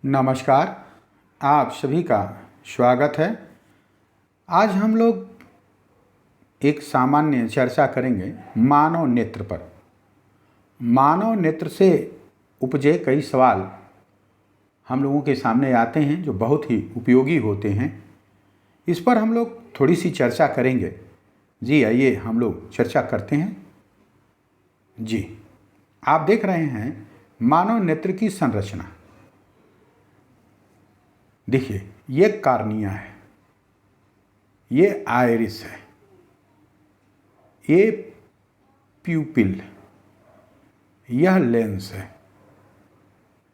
नमस्कार। आप सभी का स्वागत है। आज हम लोग एक सामान्य चर्चा करेंगे मानव नेत्र पर। मानव नेत्र से उपजे कई सवाल हम लोगों के सामने आते हैं जो बहुत ही उपयोगी होते हैं। इस पर हम लोग थोड़ी सी चर्चा करेंगे। जी आइए हम लोग चर्चा करते हैं। जी, आप देख रहे हैं मानव नेत्र की संरचना। देखिए, ये कार्निया है, ये आइरिस है, ये प्यूपिल, यह लेंस है।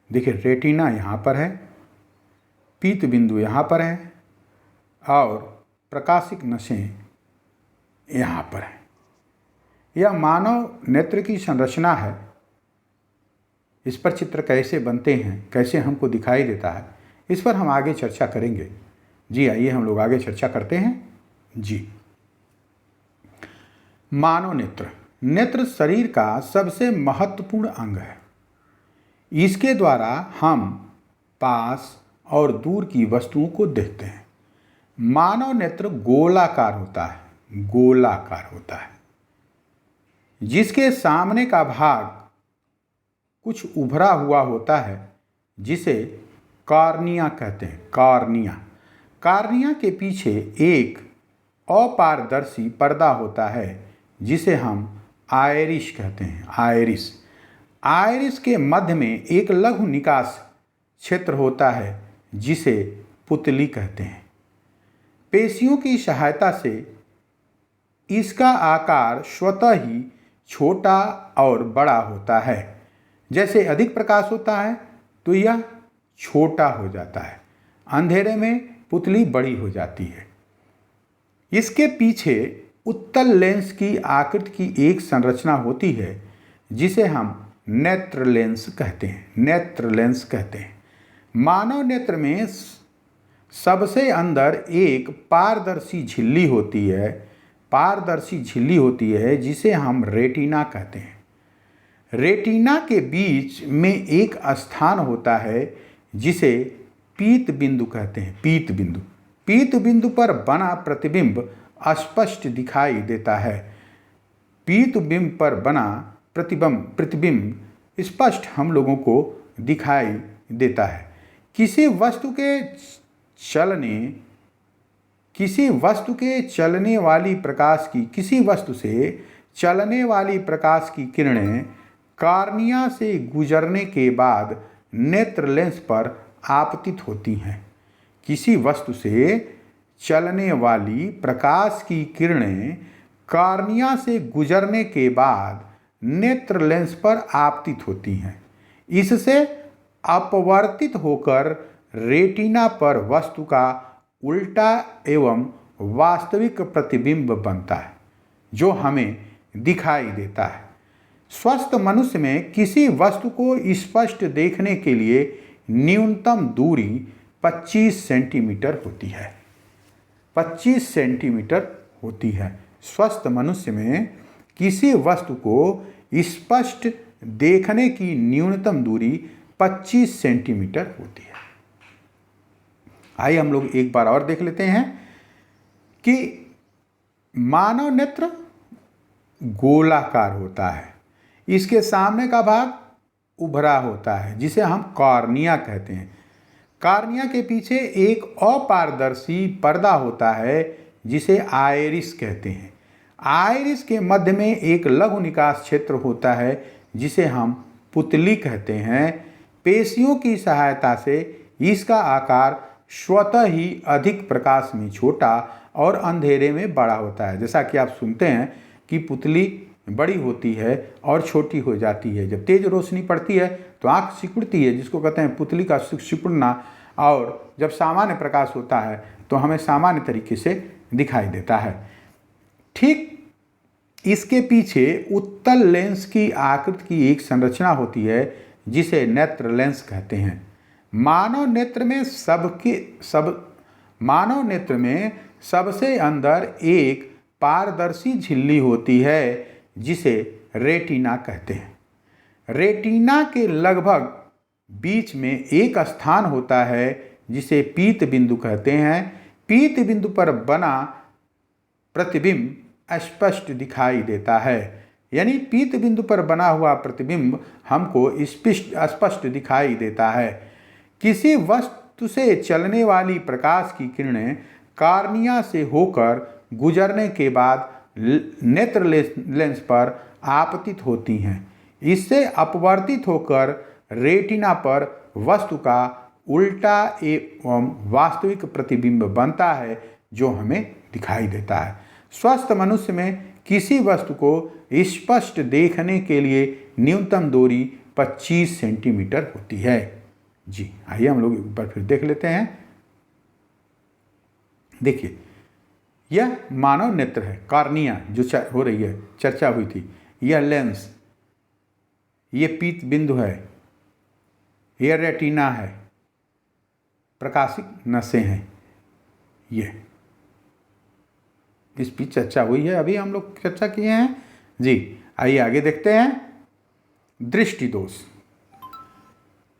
देखिए, रेटिना यहाँ पर है, पीत बिंदु यहाँ पर है और प्रकाशिक नसें यहाँ पर है। यह मानव नेत्र की संरचना है। इस पर चित्र कैसे बनते हैं, कैसे हमको दिखाई देता है, इस पर हम आगे चर्चा करेंगे। जी आइए हम लोग आगे चर्चा करते हैं। जी, मानव नेत्र। नेत्र शरीर का सबसे महत्वपूर्ण अंग है। इसके द्वारा हम पास और दूर की वस्तुओं को देखते हैं। मानव नेत्र गोलाकार होता है, गोलाकार होता है, जिसके सामने का भाग कुछ उभरा हुआ होता है, जिसे कार्निया कहते हैं। कार्निया के पीछे एक अपारदर्शी पर्दा होता है, जिसे हम आइरिस कहते हैं। आइरिस के मध्य में एक लघु निकास क्षेत्र होता है, जिसे पुतली कहते हैं। पेशियों की सहायता से इसका आकार स्वतः ही छोटा और बड़ा होता है। जैसे अधिक प्रकाश होता है तो यह छोटा हो जाता है, अंधेरे में पुतली बड़ी हो जाती है। इसके पीछे उत्तल लेंस की आकृति की एक संरचना होती है, जिसे हम नेत्र लेंस कहते हैं। मानव नेत्र में सबसे अंदर एक पारदर्शी झिल्ली होती है, जिसे हम रेटिना कहते हैं। रेटिना के बीच में एक स्थान होता है, जिसे पीत बिंदु कहते हैं। पीत बिंदु पर बना प्रतिबिंब स्पष्ट दिखाई देता है। पीत बिंब पर बना प्रतिबिंब स्पष्ट हम लोगों को दिखाई देता है। किसी वस्तु से चलने वाली प्रकाश की किरणें कार्निया से गुजरने के बाद नेत्र लेंस पर आपतित होती हैं। किसी वस्तु से चलने वाली प्रकाश की किरणें कार्निया से गुजरने के बाद नेत्र लेंस पर आपतित होती हैं। इससे अपवर्तित होकर रेटिना पर वस्तु का उल्टा एवं वास्तविक प्रतिबिंब बनता है, जो हमें दिखाई देता है। स्वस्थ मनुष्य में किसी वस्तु को स्पष्ट देखने के लिए न्यूनतम दूरी 25 सेंटीमीटर होती है। 25 सेंटीमीटर होती है। स्वस्थ मनुष्य में किसी वस्तु को स्पष्ट देखने की न्यूनतम दूरी 25 सेंटीमीटर होती है। आइए हम लोग एक बार और देख लेते हैं कि मानव नेत्र गोलाकार होता है। इसके सामने का भाग उभरा होता है, जिसे हम कार्निया कहते हैं। कार्निया के पीछे एक अपारदर्शी पर्दा होता है, जिसे आइरिस कहते हैं। आइरिस के मध्य में एक लघु निकास क्षेत्र होता है, जिसे हम पुतली कहते हैं। पेशियों की सहायता से इसका आकार स्वतः ही अधिक प्रकाश में छोटा और अंधेरे में बड़ा होता है। जैसा कि आप सुनते हैं कि पुतली बड़ी होती है और छोटी हो जाती है। जब तेज रोशनी पड़ती है तो आँख सिकुड़ती है, जिसको कहते हैं पुतली का सिकुड़ना। और जब सामान्य प्रकाश होता है तो हमें सामान्य तरीके से दिखाई देता है। ठीक इसके पीछे उत्तल लेंस की आकृति की एक संरचना होती है, जिसे नेत्र लेंस कहते हैं। मानव नेत्र में सबसे अंदर एक पारदर्शी झिल्ली होती है, जिसे रेटिना कहते हैं। रेटिना के लगभग बीच में एक स्थान होता है जिसे पीत बिंदु कहते हैं। पीत बिंदु पर बना प्रतिबिंब स्पष्ट दिखाई देता है। यानी पीत बिंदु पर बना हुआ प्रतिबिंब हमको स्पष्ट दिखाई देता है। किसी वस्तु से चलने वाली प्रकाश की किरणें कार्निया से होकर गुजरने के बाद नेत्र लेंस पर आपतित होती हैं। इससे अपवर्तित होकर रेटिना पर वस्तु का उल्टा एवं वास्तविक प्रतिबिंब बनता है जो हमें दिखाई देता है। स्वस्थ मनुष्य में किसी वस्तु को स्पष्ट देखने के लिए न्यूनतम दूरी 25 सेंटीमीटर होती है। जी आइए हम लोग एक बार फिर देख लेते हैं। देखिए यह मानव नेत्र है, कार्निया जो हो रही है, चर्चा हुई थी। यह लेंस, ये पीत बिंदु है, यह रेटिना है, प्रकाशिक नसें हैं। ये इस पर चर्चा हुई है, अभी हम लोग चर्चा किए हैं। जी आइए आगे देखते हैं। दृष्टि दोष।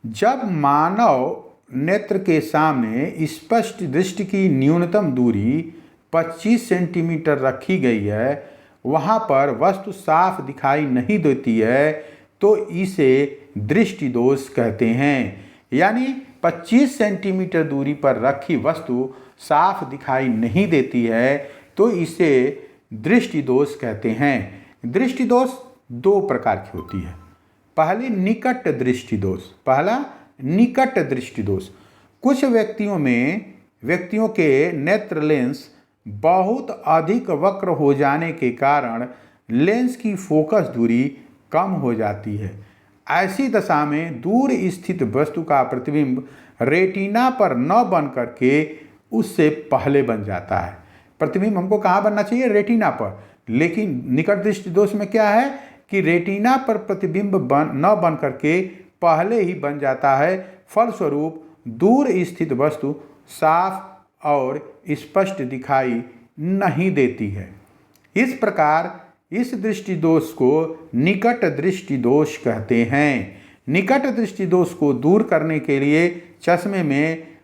जब मानव नेत्र के सामने स्पष्ट दृष्टि की न्यूनतम दूरी 25 सेंटीमीटर रखी गई है, वहाँ पर वस्तु साफ दिखाई नहीं देती है, तो इसे दृष्टि दोष कहते हैं। यानी 25 सेंटीमीटर दूरी पर रखी वस्तु साफ दिखाई नहीं देती है, तो इसे दृष्टि दोष कहते हैं। दृष्टि दोष दो प्रकार की होती है। पहली निकट दृष्टि दोष। पहला निकट दृष्टि दोष। कुछ व्यक्तियों के नेत्र लेंस बहुत अधिक वक्र हो जाने के कारण लेंस की फोकस दूरी कम हो जाती है। ऐसी दशा में दूर स्थित वस्तु का प्रतिबिंब रेटिना पर न बन करके उससे पहले बन जाता है। प्रतिबिंब हमको कहाँ बनना चाहिए? रेटिना पर। लेकिन निकट दृष्टि दोष में क्या है कि रेटिना पर प्रतिबिंब न बन करके पहले ही बन जाता है। फलस्वरूप दूर स्थित वस्तु साफ और स्पष्ट दिखाई नहीं देती है। इस प्रकार इस दृष्टि दोष को निकट दृष्टि दोष कहते हैं। निकट दृष्टि दोष को दूर करने के लिए चश्मे में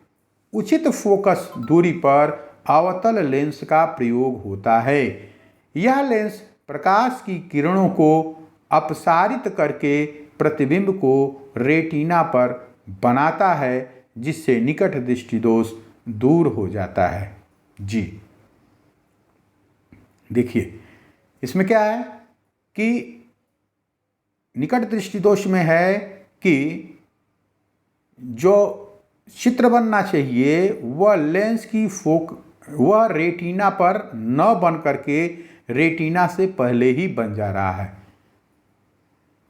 उचित फोकस दूरी पर अवतल लेंस का प्रयोग होता है। यह लेंस प्रकाश की किरणों को अपसारित करके प्रतिबिंब को रेटिना पर बनाता है, जिससे निकट दृष्टि दोष दूर हो जाता है। जी देखिए इसमें क्या है कि निकट दृष्टि दोष में है कि जो चित्र बनना चाहिए वह रेटिना पर न बन करके रेटिना से पहले ही बन जा रहा है।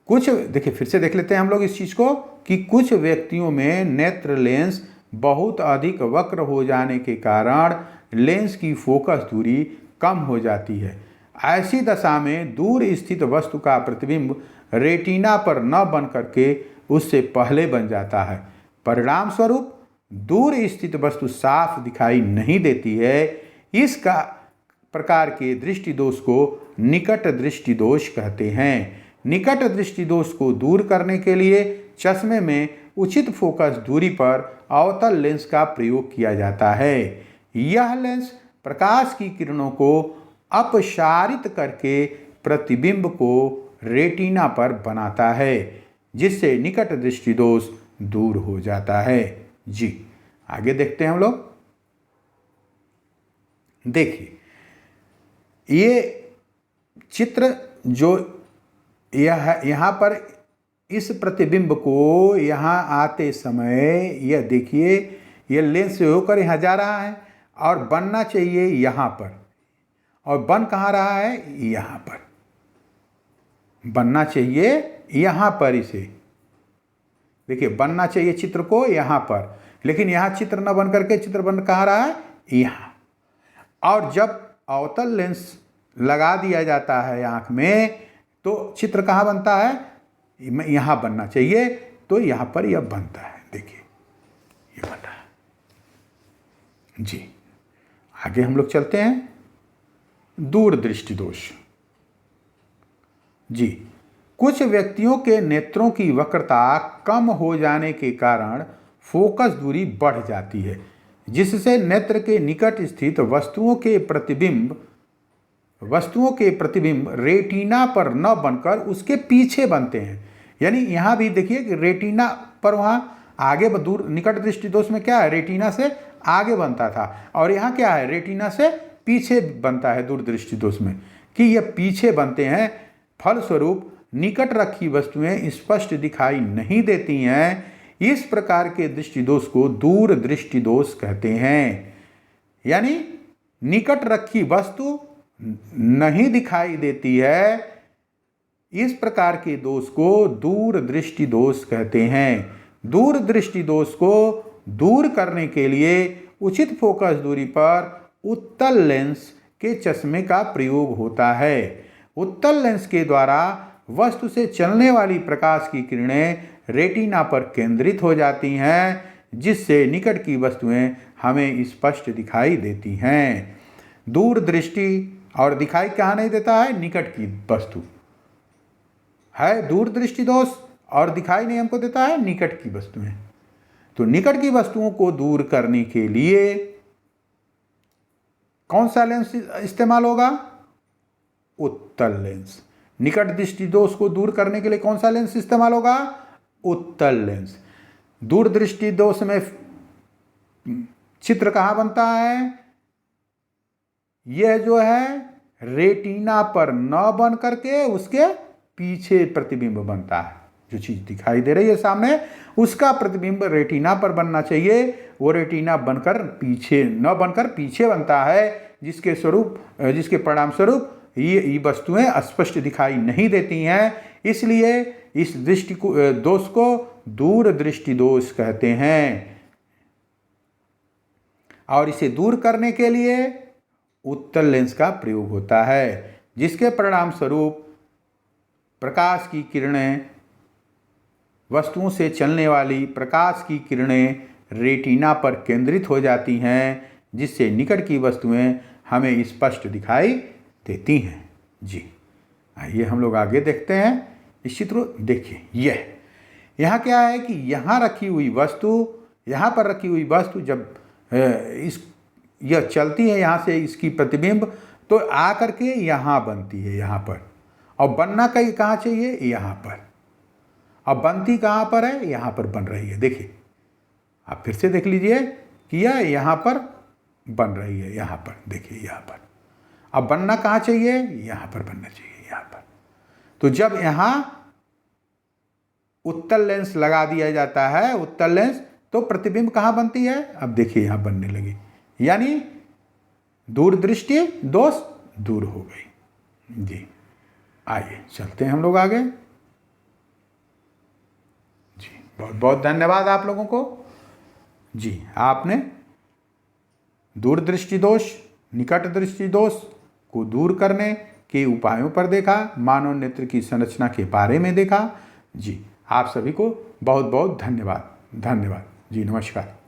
देखिए फिर से देख लेते हैं हम लोग इस चीज़ को कि कुछ व्यक्तियों में नेत्र लेंस बहुत अधिक वक्र हो जाने के कारण लेंस की फोकस दूरी कम हो जाती है। ऐसी दशा में दूर स्थित वस्तु का प्रतिबिंब रेटिना पर न बन करके उससे पहले बन जाता है। परिणाम स्वरूप दूर स्थित वस्तु साफ दिखाई नहीं देती है। इस प्रकार के दृष्टि दोष को निकट दृष्टि दोष कहते हैं। निकट दृष्टि दोष को दूर करने के लिए चश्मे में उचित फोकस दूरी पर अवतल लेंस का प्रयोग किया जाता है। यह लेंस प्रकाश की किरणों को अपसारित करके प्रतिबिंब को रेटिना पर बनाता है, जिससे निकट दृष्टि दोष दूर हो जाता है। जी आगे देखते हैं हम लोग। देखिए ये चित्र जो यहाँ पर इस प्रतिबिंब को यहाँ आते समय यह देखिए यह लेंस से होकर यहाँ जा रहा है और बनना चाहिए यहाँ पर, और बन कहाँ रहा है? यहाँ पर बनना चाहिए, यहाँ पर इसे देखिए बनना चाहिए चित्र को यहाँ पर, लेकिन यहाँ चित्र न बन करके चित्र बन कहाँ रहा है? यहाँ। और जब अवतल लेंस लगा दिया जाता है आँख में तो चित्र कहाँ बनता है? यहाँ बनना चाहिए, तो यहाँ पर यह बनता है। देखिए ये बन रहा है। जी आगे हम लोग चलते हैं। दूर दृष्टि दोष। जी कुछ व्यक्तियों के नेत्रों की वक्रता कम हो जाने के कारण फोकस दूरी बढ़ जाती है, जिससे नेत्र के निकट स्थित वस्तुओं के प्रतिबिंब रेटिना पर न बनकर उसके पीछे बनते हैं। यानी यहाँ भी देखिए कि रेटिना पर वहाँ आगे दूर, निकट दृष्टि दोष में क्या है, रेटिना से आगे बनता था, और यहाँ क्या है, रेटिना से पीछे बनता है दूर दृष्टि दोष में, कि ये पीछे बनते हैं। फलस्वरूप निकट रखी वस्तुएं स्पष्ट दिखाई नहीं देती हैं। इस प्रकार के दृष्टि दोष को दूर दृष्टि दोष कहते हैं। यानी निकट रखी वस्तु नहीं दिखाई देती है, इस प्रकार के दोष को दूर दृष्टि दोष कहते हैं। दूर दृष्टि दोष को दूर करने के लिए उचित फोकस दूरी पर उत्तल लेंस के चश्मे का प्रयोग होता है। उत्तल लेंस के द्वारा वस्तु से चलने वाली प्रकाश की किरणें रेटिना पर केंद्रित हो जाती हैं, जिससे निकट की वस्तुएं हमें स्पष्ट दिखाई देती हैं। दूर दृष्टि और दिखाई कहाँ नहीं देता है, निकट की वस्तु है दूर दृष्टि दोष, और दिखाई नहीं हमको देता है निकट की वस्तुएं। तो निकट की वस्तुओं को दूर करने के लिए कौन सा लेंस इस्तेमाल होगा, उत्तल लेंस। निकट दृष्टि दोष को दूर करने के लिए कौन सा लेंस इस्तेमाल होगा, उत्तल लेंस। दूर दृष्टि दोष में चित्र कहाँ बनता है, यह जो है रेटिना पर न बन करके उसके पीछे प्रतिबिंब बनता है। जो चीज दिखाई दे रही है सामने, उसका प्रतिबिंब रेटिना पर बनना चाहिए, वो रेटिना बनकर पीछे न बनकर पीछे बनता है, जिसके परिणाम स्वरूप ये वस्तुएं स्पष्ट दिखाई नहीं देती हैं। इसलिए इस दृष्टि को दोष को दूर दृष्टि दोष कहते हैं, और इसे दूर करने के लिए उत्तल लेंस का प्रयोग होता है, जिसके परिणाम स्वरूप प्रकाश की किरणें, वस्तुओं से चलने वाली प्रकाश की किरणें रेटिना पर केंद्रित हो जाती हैं, जिससे निकट की वस्तुएं हमें स्पष्ट दिखाई देती हैं। जी आइए हम लोग आगे देखते हैं इस चित्र को। देखिए यहाँ क्या है कि यहाँ रखी हुई वस्तु, यहाँ पर रखी हुई वस्तु जब यह चलती है यहाँ से, इसकी प्रतिबिंब तो आ करके यहाँ बनती है, यहाँ पर, और बनना कहाँ चाहिए, यहाँ पर। अब बनती कहाँ पर है, यहाँ पर बन रही है। देखिए आप फिर से देख लीजिए कि यह यहाँ पर बन रही है, यहाँ पर देखिए, यहाँ पर। अब बनना कहाँ चाहिए, यहाँ पर बनना चाहिए, यहाँ पर। तो जब यहाँ उत्तल लेंस लगा दिया जाता है, उत्तल लेंस, तो प्रतिबिंब कहाँ बनती है, अब देखिए यहाँ बनने लगी, यानी दूरदृष्टि दोष दूर हो गई। जी आइए चलते हैं हम लोग आगे। जी बहुत बहुत धन्यवाद आप लोगों को। जी आपने दूरदृष्टि दोष, निकट दृष्टि दोष को दूर करने के उपायों पर देखा, मानव नेत्र की संरचना के बारे में देखा। जी आप सभी को बहुत बहुत धन्यवाद। धन्यवाद जी, नमस्कार।